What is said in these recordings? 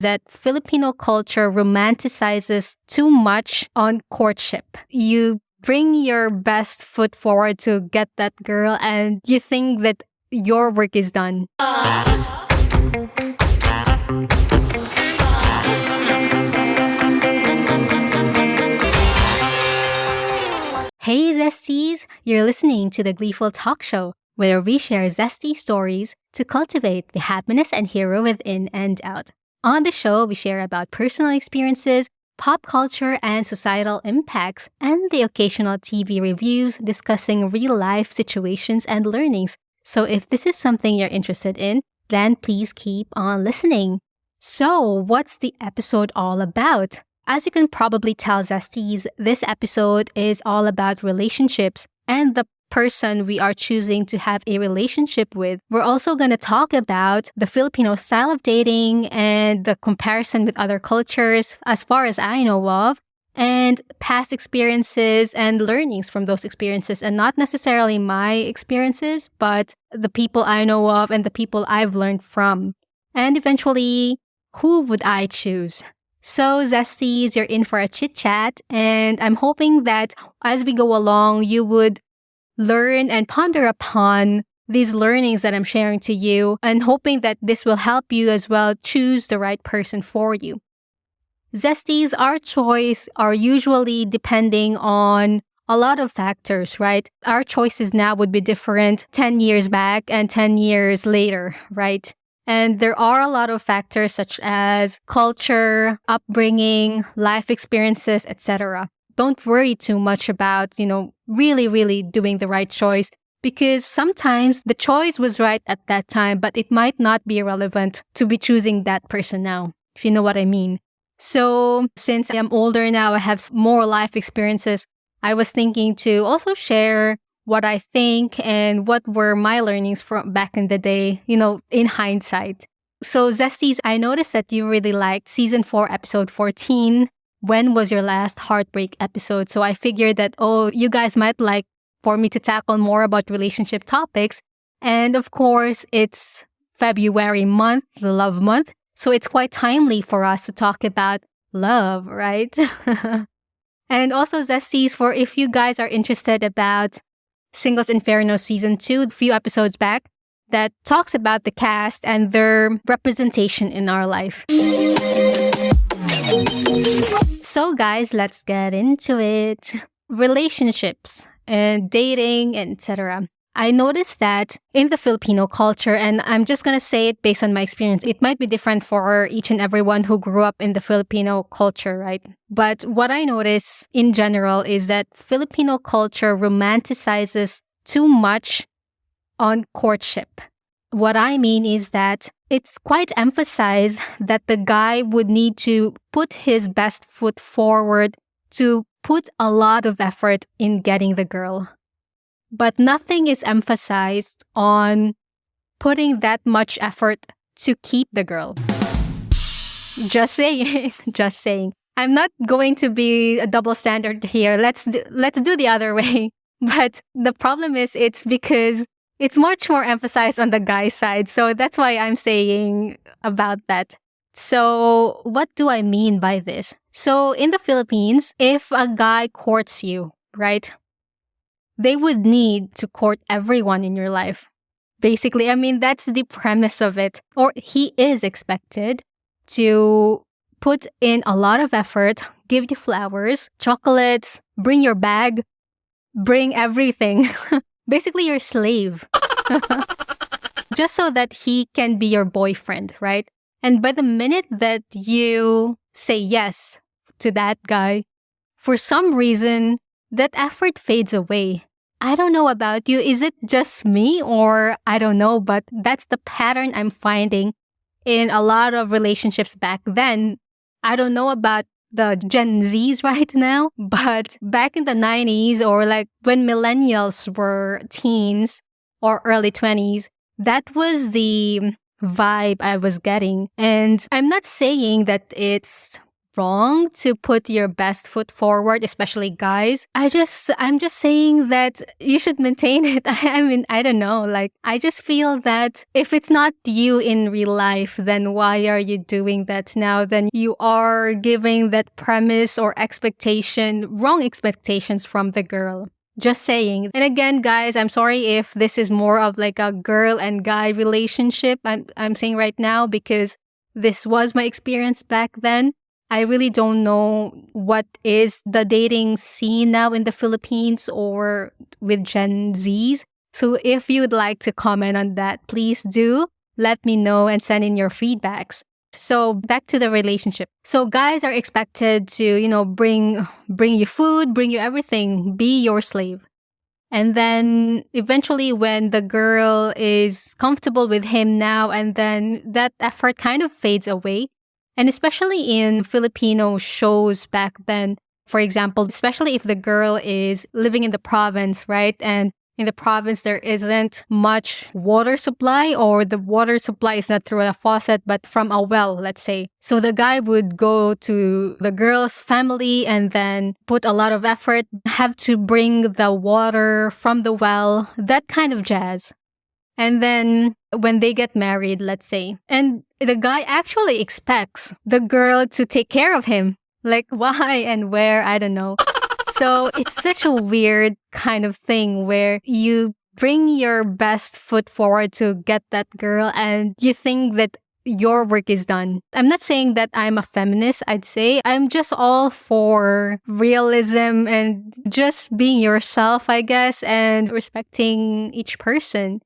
that Filipino culture romanticizes too much on courtship. You bring your best foot forward to get that girl and you think that your work is done. Hey Zesties! You're listening to the Gleeful Talkshow, where we share zesty stories to cultivate the happiness and hero within and out. On the show, we share about personal experiences, pop culture and societal impacts, and the occasional TV reviews discussing real-life situations and learnings. So if this is something you're interested in, then please keep on listening. So, what's the episode all about? As you can probably tell, Zesties, this episode is all about relationships and the person we are choosing to have a relationship with. We're also going to talk about the Filipino style of dating and the comparison with other cultures, as far as I know of, and past experiences and learnings from those experiences. And not necessarily my experiences, but the people I know of and the people I've learned from. And eventually, who would I choose? So, Zesties, you're in for a chit-chat, and I'm hoping that as we go along, you would learn and ponder upon these learnings that I'm sharing to you, and hoping that this will help you as well choose the right person for you. Zesties, our choice are usually depending on a lot of factors, right? Our choices now would be different 10 years back and 10 years later, right? And there are a lot of factors such as culture, upbringing, life experiences, etc. Don't worry too much about, really doing the right choice, because sometimes the choice was right at that time, but it might not be relevant to be choosing that person now, if you know what I mean. So since I'm older now, I have more life experiences, I was thinking to also share what I think and what were my learnings from back in the day, in hindsight. So Zesties, I noticed that you really liked season 4, episode 14. When was your last heartbreak episode? So I figured that, you guys might like for me to tackle more about relationship topics. And of course, it's February month, the love month. So it's quite timely for us to talk about love, right? And also Zesties, for if you guys are interested about Singles Inferno Season 2, a few episodes back, that talks about the cast and their representation in our life. So guys, let's get into it. Relationships and dating, etc. I noticed that in the Filipino culture, and I'm just going to say it based on my experience, it might be different for each and everyone who grew up in the Filipino culture, right? But what I notice in general is that Filipino culture romanticizes too much on courtship. What I mean is that it's quite emphasized that the guy would need to put his best foot forward to put a lot of effort in getting the girl. But nothing is emphasized on putting that much effort to keep the girl. Just saying. Just saying. I'm not going to be a double standard here. Let's do the other way. But the problem is it's because it's much more emphasized on the guy's side. So that's why I'm saying about that. So what do I mean by this? So in the Philippines, if a guy courts you, right? They would need to court everyone in your life. Basically, I mean, that's the premise of it. Or he is expected to put in a lot of effort, give you flowers, chocolates, bring your bag, bring everything. Basically, your slave. Just so that he can be your boyfriend, right? And by the minute that you say yes to that guy, for some reason, that effort fades away. I don't know about you. Is it just me or I don't know, but that's the pattern I'm finding in a lot of relationships back then. I don't know about the Gen Zs right now, but back in the 90s or like when millennials were teens or early 20s, that was the vibe I was getting. And I'm not saying that it's wrong to put your best foot forward, especially guys. I'm just saying that you should maintain it. I mean, I don't know. Like, I just feel that if it's not you in real life, then why are you doing that now? Then you are giving that premise or wrong expectations from the girl. Just saying. And again, guys, I'm sorry if this is more of like a girl and guy relationship. I'm saying right now because this was my experience back then. I really don't know what is the dating scene now in the Philippines or with Gen Zs. So if you'd like to comment on that, please do let me know and send in your feedbacks. So back to the relationship. So guys are expected to, bring you food, bring you everything, be your slave. And then eventually when the girl is comfortable with him now, and then that effort kind of fades away. And especially in Filipino shows back then, for example, especially if the girl is living in the province, right? And in the province, there isn't much water supply, or the water supply is not through a faucet, but from a well, let's say. So the guy would go to the girl's family and then put a lot of effort, have to bring the water from the well, that kind of jazz. And then when they get married, let's say, and the guy actually expects the girl to take care of him. Like, why and where, I don't know. So it's such a weird kind of thing where you bring your best foot forward to get that girl and you think that your work is done. I'm not saying that I'm a feminist, I'd say. I'm just all for realism and just being yourself, I guess, and respecting each person.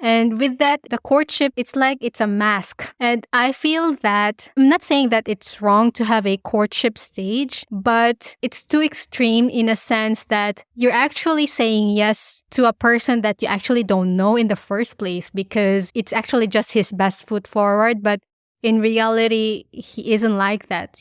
And with that, the courtship, it's like it's a mask. And I feel that, I'm not saying that it's wrong to have a courtship stage, but it's too extreme in a sense that you're actually saying yes to a person that you actually don't know in the first place because it's actually just his best foot forward. But in reality, he isn't like that,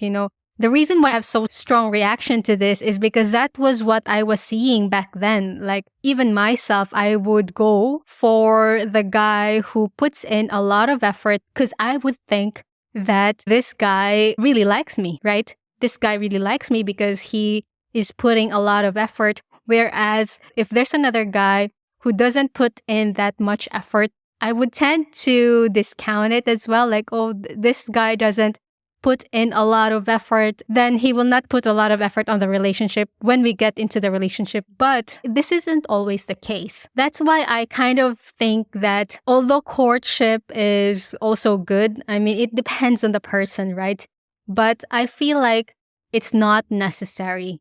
The reason why I have so strong reaction to this is because that was what I was seeing back then. Like, even myself, I would go for the guy who puts in a lot of effort because I would think that this guy really likes me, right? This guy really likes me because he is putting a lot of effort. Whereas if there's another guy who doesn't put in that much effort, I would tend to discount it as well. Like, oh, this guy doesn't put in a lot of effort, then he will not put a lot of effort on the relationship when we get into the relationship. But this isn't always the case. That's why I kind of think that although courtship is also good, I mean, it depends on the person, right? But I feel like it's not necessary.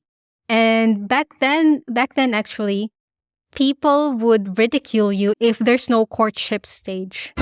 And back then actually, people would ridicule you if there's no courtship stage.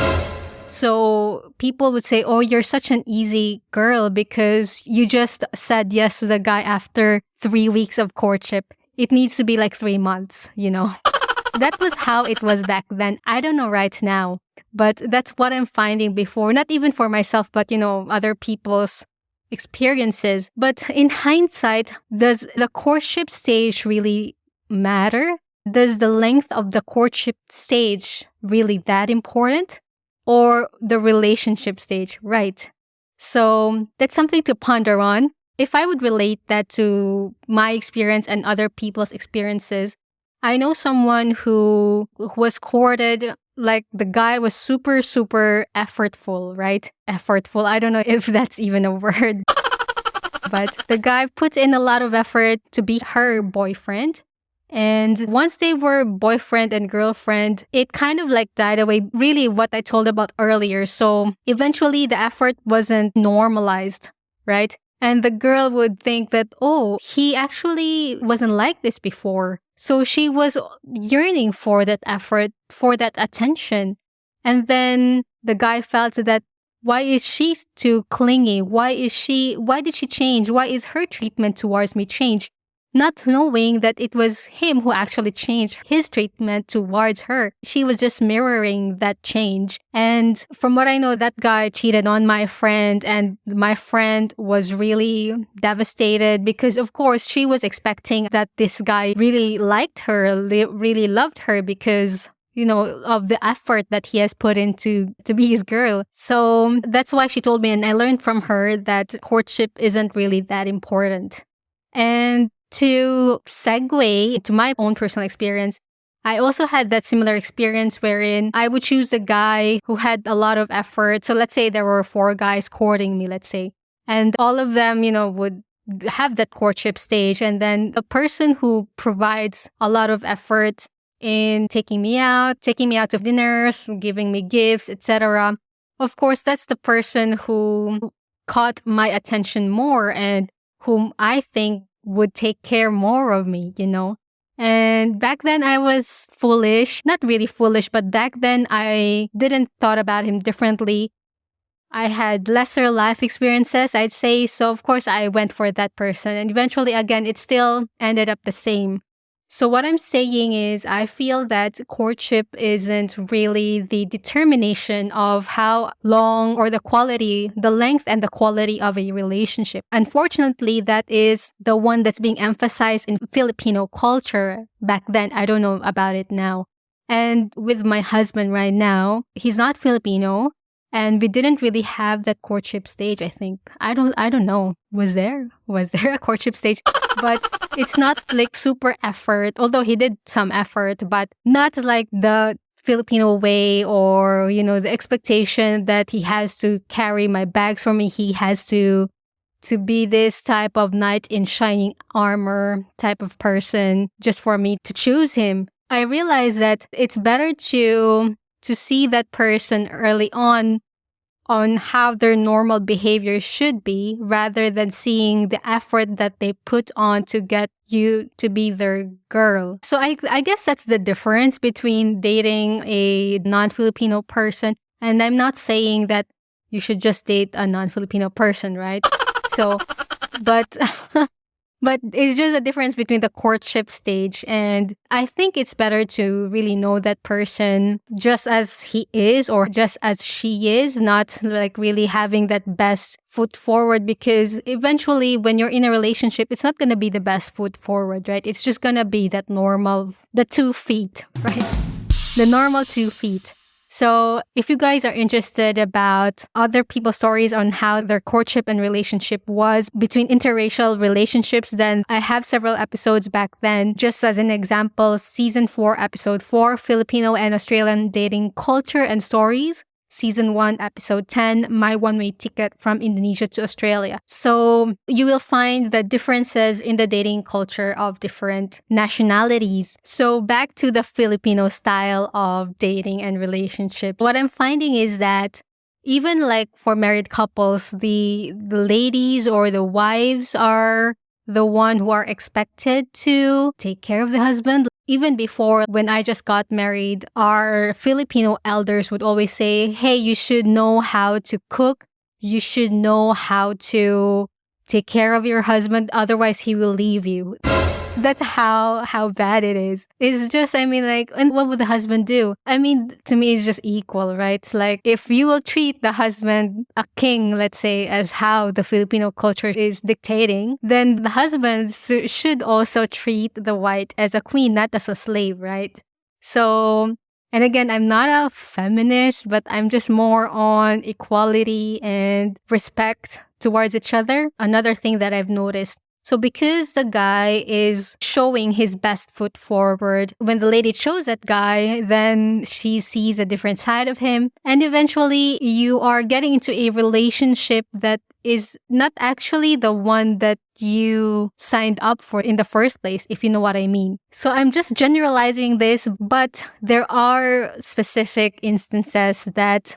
So people would say, oh, you're such an easy girl because you just said yes to the guy after 3 weeks of courtship. It needs to be like 3 months, That was how it was back then. I don't know right now, but that's what I'm finding before. Not even for myself, but, other people's experiences. But in hindsight, does the courtship stage really matter? Does the length of the courtship stage really that important? Or the relationship stage, right? So that's something to ponder on. If I would relate that to my experience and other people's experiences, I know someone who was courted, like the guy was super, super effortful, right? Effortful. I don't know if that's even a word. But the guy put in a lot of effort to be her boyfriend. And once they were boyfriend and girlfriend, it kind of like died away, really what I told about earlier. So eventually the effort wasn't normalized, right? And the girl would think that, oh, he actually wasn't like this before. So she was yearning for that effort, for that attention. And then the guy felt that, why is she too clingy? Why did she change? Why is her treatment towards me changed? Not knowing that it was him who actually changed his treatment towards her. She was just mirroring that change. And from what I know, that guy cheated on my friend, and my friend was really devastated because, of course, she was expecting that this guy really liked her, really loved her because of the effort that he has put into to be his girl. So that's why she told me, and I learned from her that courtship isn't really that important. And to segue to my own personal experience, I also had that similar experience wherein I would choose a guy who had a lot of effort. So let's say there were 4 guys courting me, let's say, and all of them, would have that courtship stage. And then the person who provides a lot of effort in taking me out to dinners, giving me gifts, etc. Of course, that's the person who caught my attention more and whom I think would take care more of me. And back then I was foolish, not really foolish, but back then I didn't thought about him differently. I had lesser life experiences, I'd say. So of course I went for that person. And eventually, again, it still ended up the same. So what I'm saying is I feel that courtship isn't really the determination of how long or the length and the quality of a relationship. Unfortunately, that is the one that's being emphasized in Filipino culture back then. I don't know about it now. And with my husband right now, he's not Filipino. And we didn't really have that courtship stage, I think. I don't know. Was there a courtship stage? But it's not like super effort, although he did some effort, but not like the Filipino way or, the expectation that he has to carry my bags for me. He has to be this type of knight in shining armor type of person just for me to choose him. I realized that it's better to see that person early on how their normal behavior should be rather than seeing the effort that they put on to get you to be their girl. So I guess that's the difference between dating a non-Filipino person. And I'm not saying that you should just date a non-Filipino person, right? So, but But it's just a difference between the courtship stage. And I think it's better to really know that person just as he is or just as she is, not like really having that best foot forward, because eventually when you're in a relationship, it's not going to be the best foot forward, right? It's just going to be that normal, the 2 feet, right? The normal 2 feet. So if you guys are interested about other people's stories on how their courtship and relationship was between interracial relationships, then I have several episodes back then. Just as an example, Season 4, Episode 4, Filipino and Australian Dating Culture and Stories. Season 1, Episode 10, My One-Way Ticket from Indonesia to Australia. So you will find the differences in the dating culture of different nationalities. So back to the Filipino style of dating and relationship. What I'm finding is that even like for married couples, the ladies or the wives are the one who are expected to take care of the husband. Even before, when I just got married, our Filipino elders would always say, hey, you should know how to cook. You should know how to take care of your husband. Otherwise, he will leave you. That's how bad it is. It's just, I mean, like, and what would the husband do? I mean, to me, it's just equal, right? It's like, if you will treat the husband a king, let's say, as how the Filipino culture is dictating, then the husband should also treat the wife as a queen, not as a slave, right? So, and again, I'm not a feminist, but I'm just more on equality and respect towards each other. Another thing that I've noticed. So because the guy is showing his best foot forward, when the lady chose that guy, then she sees a different side of him. And eventually you are getting into a relationship that is not actually the one that you signed up for in the first place, if you know what I mean. So I'm just generalizing this, but there are specific instances that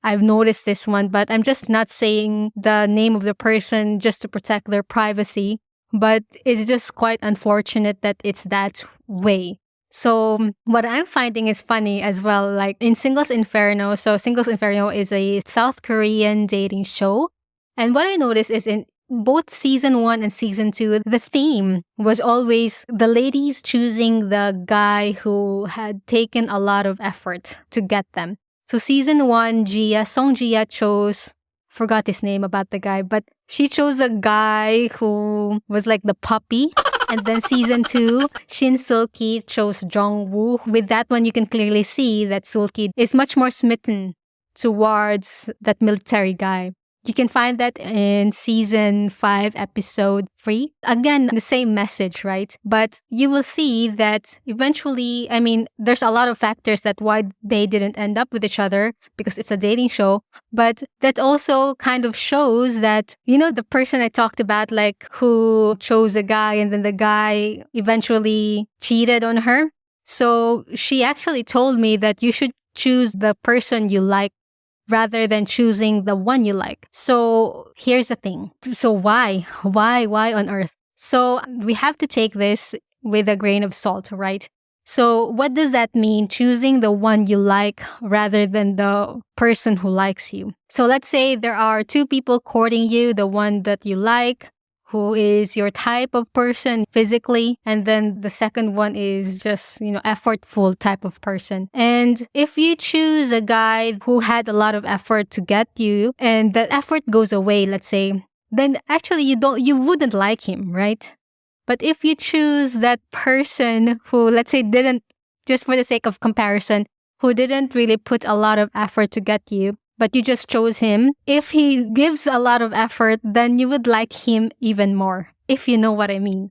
I've noticed this one, but I'm just not saying the name of the person just to protect their privacy. But it's just quite unfortunate that it's that way. So what I'm finding is funny as well, like in Singles Inferno. So Singles Inferno is a South Korean dating show. And what I noticed is in both season 1 and season 2, the theme was always the ladies choosing the guy who had taken a lot of effort to get them. So season 1, Song Gia chose, forgot his name about the guy, but she chose a guy who was like the puppy. And then season 2, Shin Sulki chose Jong-woo. With that one, you can clearly see that Sulki is much more smitten towards that military guy. You can find that in season 5, episode 3. Again, the same message, right? But you will see that eventually, I mean, there's a lot of factors that why they didn't end up with each other because it's a dating show. But that also kind of shows that, you know, the person I talked about, like who chose a guy and then the guy eventually cheated on her. So she actually told me that you should choose the person you like rather than choosing the one you like. So here's the thing. So why? Why on earth? So we have to take this with a grain of salt, right? So what does that mean? Choosing the one you like rather than the person who likes you. So let's say there are two people courting you, the one that you like, who is your type of person physically, and then the second one is just, you know, effortful type of person. And if you choose a guy who had a lot of effort to get you and that effort goes away, let's say, then actually you wouldn't like him, right? But if you choose that person who, let's say, didn't, just for the sake of comparison, who didn't really put a lot of effort to get you, but you just chose him, if he gives a lot of effort, then you would like him even more, if you know what I mean.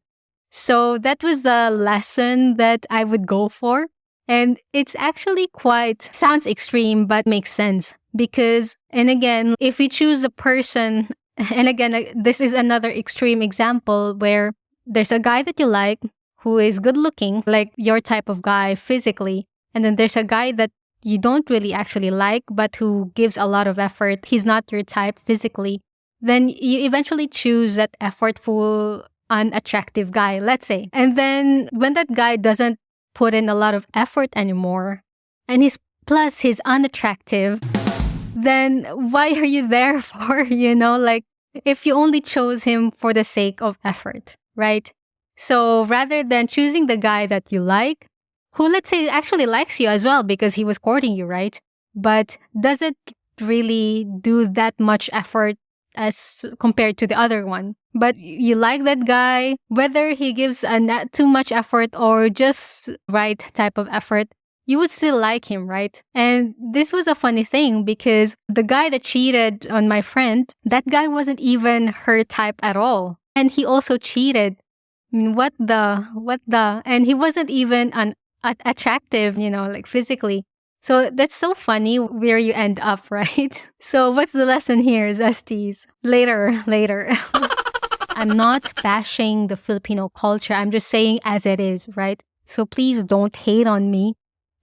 So that was the lesson that I would go for. And it's actually sounds extreme, but makes sense. Because, and again, if you choose a person, and again, this is another extreme example where there's a guy that you like who is good looking, like your type of guy physically, and then there's a guy that you don't really actually like, but who gives a lot of effort. He's not your type physically. Then you eventually choose that effortful, unattractive guy, let's say. And then when that guy doesn't put in a lot of effort anymore, and he's unattractive, then why are you there for, you know, like if you only chose him for the sake of effort, right? So rather than choosing the guy that you like, who let's say actually likes you as well because he was courting you, right? But doesn't really do that much effort as compared to the other one. But you like that guy, whether he gives not too much effort or just right type of effort, you would still like him, right? And this was a funny thing because the guy that cheated on my friend, that guy wasn't even her type at all. And he also cheated. I mean, what the, and he wasn't even attractive, you know, like physically. So that's so funny where you end up, right? So what's the lesson here, Zesties? Later. I'm not bashing the Filipino culture. I'm just saying as it is, right? So please don't hate on me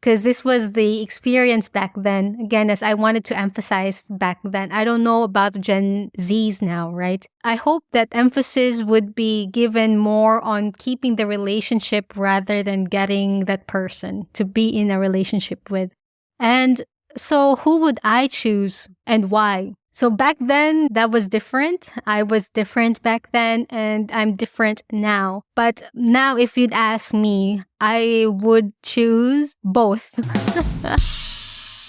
because this was the experience back then. Again, as I wanted to emphasize back then, I don't know about Gen Zs now, right? I hope that emphasis would be given more on keeping the relationship rather than getting that person to be in a relationship with. And so who would I choose and why? So back then, that was different. I was different back then and I'm different now. But now if you'd ask me, I would choose both.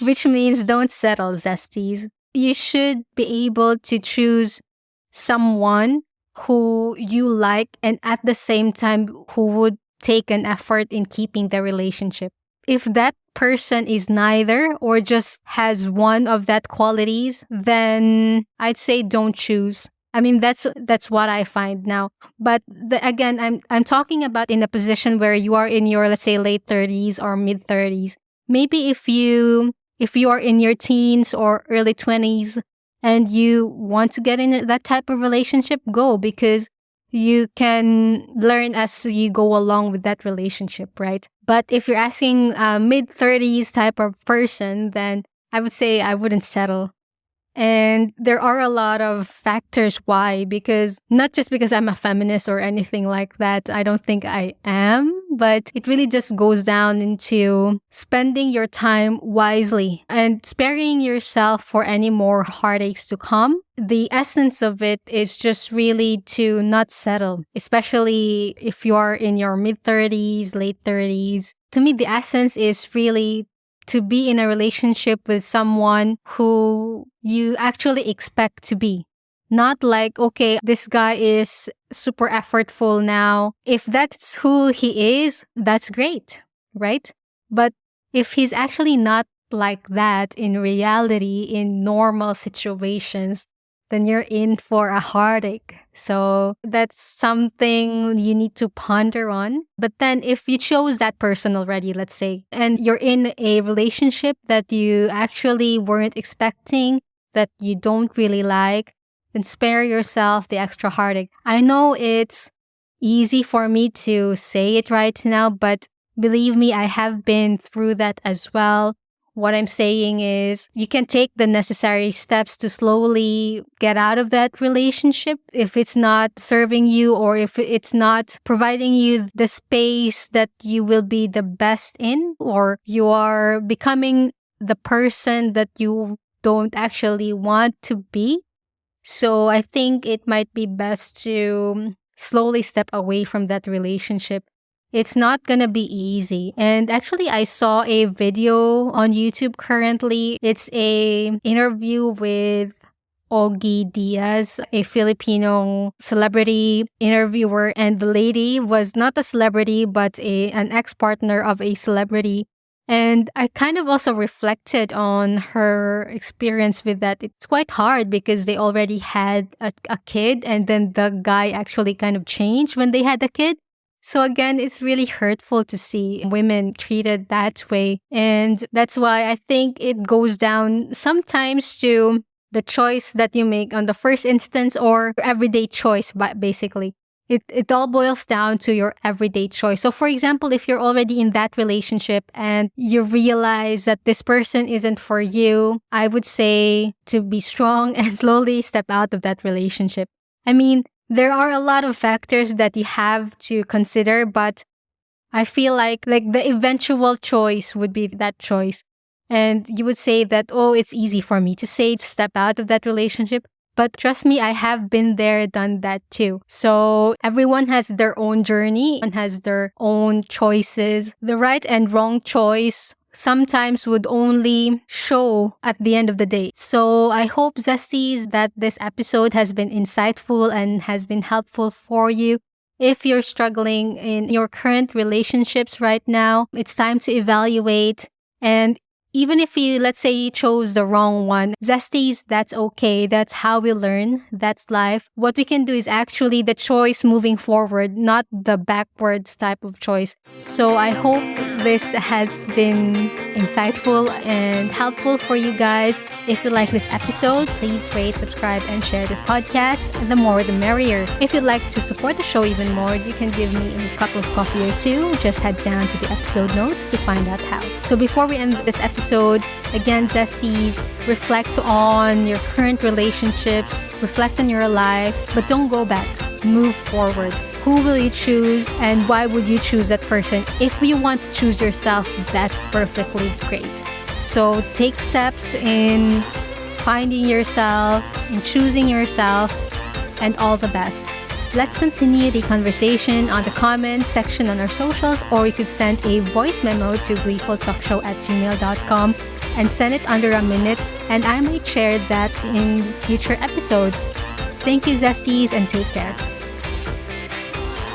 Which means don't settle, Zesties. You should be able to choose someone who you like and at the same time who would take an effort in keeping the relationship. If that person is neither or just has one of that qualities, then I'd say don't choose. I mean, that's what I find now. But again, I'm talking about in a position where you are in your, let's say, late 30s or mid 30s. Maybe if you are in your teens or early 20s and you want to get in that type of relationship, go, because you can learn as you go along with that relationship, right? But if you're asking a mid-30s type of person, then I would say I wouldn't settle. And there are a lot of factors why, because not just because I'm a feminist or anything like that, I don't think I am, but it really just goes down into spending your time wisely and sparing yourself for any more heartaches to come. The essence of it is just really to not settle, especially if you're in your mid-30s, late 30s. To me, the essence is really to be in a relationship with someone who you actually expect to be. Not like, okay, this guy is super effortful now. If that's who he is, that's great, right? But if he's actually not like that in reality, in normal situations, then you're in for a heartache. So that's something you need to ponder on. But then if you chose that person already, let's say, and you're in a relationship that you actually weren't expecting, that you don't really like, then spare yourself the extra heartache. I know it's easy for me to say it right now, but believe me, I have been through that as well. What I'm saying is, you can take the necessary steps to slowly get out of that relationship if it's not serving you or if it's not providing you the space that you will be the best in, or you are becoming the person that you don't actually want to be. So I think it might be best to slowly step away from that relationship. It's not gonna be easy. And actually, I saw a video on YouTube currently. It's a interview with Ogie Diaz, a Filipino celebrity interviewer, and the lady was not a celebrity but an ex-partner of a celebrity. And I kind of also reflected on her experience with that. It's quite hard because they already had a kid, and then the guy actually kind of changed when they had a kid. So again, it's really hurtful to see women treated that way. And that's why I think it goes down sometimes to the choice that you make on the first instance, or everyday choice, basically. It all boils down to your everyday choice. So for example, if you're already in that relationship and you realize that this person isn't for you, I would say to be strong and slowly step out of that relationship. I mean, there are a lot of factors that you have to consider, but I feel like the eventual choice would be that choice. And you would say that, oh, it's easy for me to say step out of that relationship. But trust me, I have been there, done that too. So everyone has their own journey and has their own choices. The right and wrong choice sometimes would only show at the end of the day. So I hope, Zesties, that this episode has been insightful and has been helpful for you. If you're struggling in your current relationships right now, it's time to evaluate. And even if you, let's say you chose the wrong one, Zesties, that's okay. That's how we learn. That's life. What we can do is actually the choice moving forward, not the backwards type of choice. So I hope this has been insightful and helpful for you guys. If you like this episode, please rate, subscribe, and share this podcast. The more the merrier. If you'd like to support the show even more, you can give me a cup of coffee or two. Just head down to the episode notes to find out how. So before we end this episode, again, Zesties, reflect on your current relationships, reflect on your life, but don't go back. Move forward. Who will you choose and why would you choose that person? If you want to choose yourself, that's perfectly great. So take steps in finding yourself, in choosing yourself, and all the best. Let's continue the conversation on the comments section on our socials, or you could send a voice memo to gleefultalkshow@gmail.com and send it under a minute, and I might share that in future episodes. Thank you, Zesties, and take care.